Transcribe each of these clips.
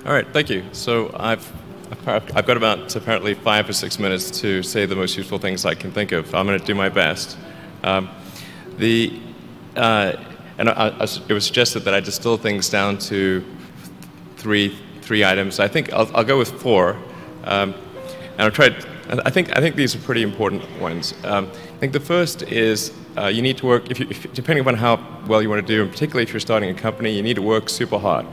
All right, thank you. So I've got about apparently 5 or 6 minutes to say the most useful things I can think of. I'm going to do my best. It was suggested that I distill things down to three items. I think I'll go with 4, and I'll try. I think these are pretty important ones. I think the first is you need to work. Depending upon how well you want to do, and particularly if you're starting a company, you need to work super hard.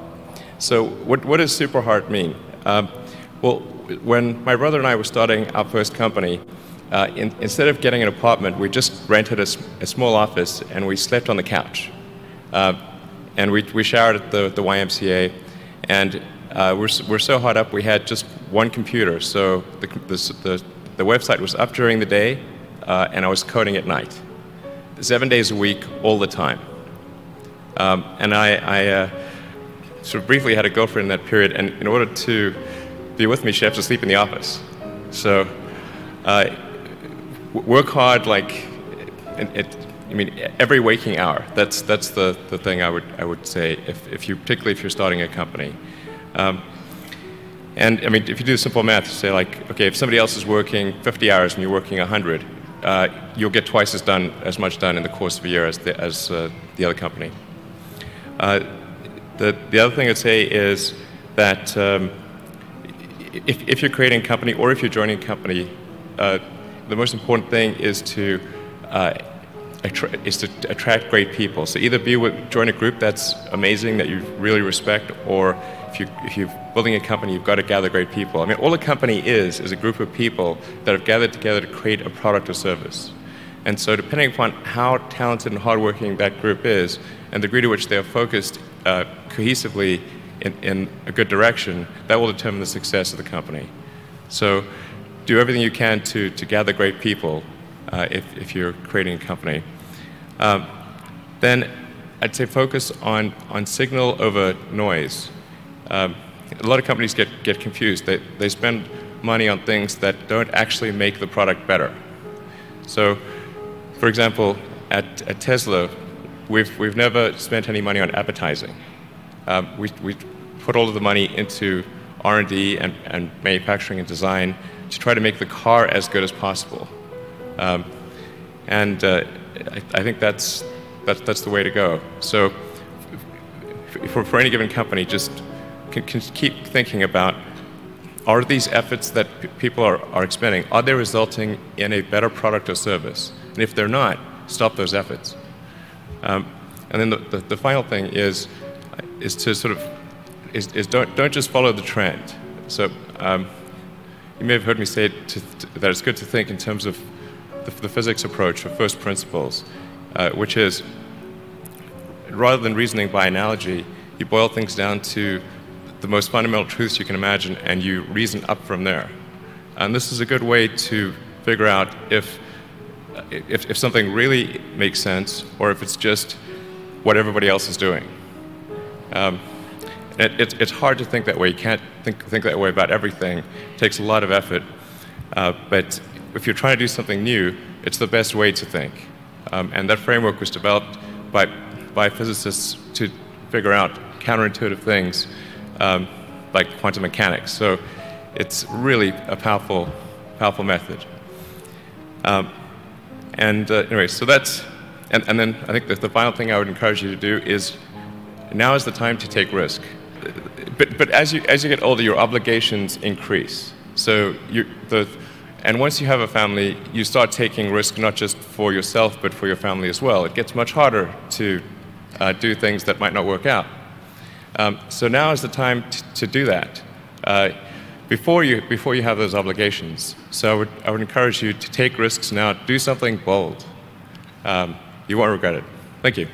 So what does super hard mean? Well, when my brother and I were starting our first company, instead of getting an apartment, we just rented a small office and we slept on the couch. And we showered at the YMCA, and we're so hot up we had just one computer. So the website was up during the day, and I was coding at night, 7 days a week, all the time. And I sort of briefly had a girlfriend in that period, and in order to be with me, she had to sleep in the office. So work hard, like every waking hour. That's the thing I would say particularly if you're starting a company. And I mean, if you do simple math, you say like, okay, if somebody else is working 50 hours and you're working 100, you'll get twice as much done in the course of a year as the other company. The other thing I'd say is that if you're creating a company or if you're joining a company, the most important thing is to attract great people. So either join a group that's amazing, that you really respect, or if you're building a company, you've got to gather great people. I mean, all a company is a group of people that have gathered together to create a product or service. And so depending upon how talented and hardworking that group is, and the degree to which they are focused cohesively in a good direction, that will determine the success of the company. So do everything you can to gather great people if you're creating a company. Then I'd say focus on signal over noise. A lot of companies get confused. They spend money on things that don't actually make the product better. So, for example, at Tesla, we've never spent any money on advertising. We put all of the money into R&D and manufacturing and design to try to make the car as good as possible. I think that's the way to go. So for any given company, just can keep thinking about, are these efforts that people are expending, are they resulting in a better product or service? And if they're not, stop those efforts. And then the final thing is to sort of don't just follow the trend. So you may have heard me say that it's good to think in terms of the physics approach or first principles, which is, rather than reasoning by analogy, you boil things down to the most fundamental truths you can imagine, and you reason up from there. And this is a good way to figure out if something really makes sense, or if it's just what everybody else is doing. It's hard to think that way. You can't think that way about everything. It takes a lot of effort. But if you're trying to do something new, it's the best way to think. And that framework was developed by physicists to figure out counterintuitive things like quantum mechanics. So it's really a powerful method. Anyway, so that's, and then I think that the final thing I would encourage you to do is, now is the time to take risk. But as you get older, your obligations increase. So and once you have a family, you start taking risk not just for yourself, but for your family as well. It gets much harder to do things that might not work out. So now is the time to do that before you have those obligations. So I would encourage you to take risks now. Do something bold. You won't regret it. Thank you.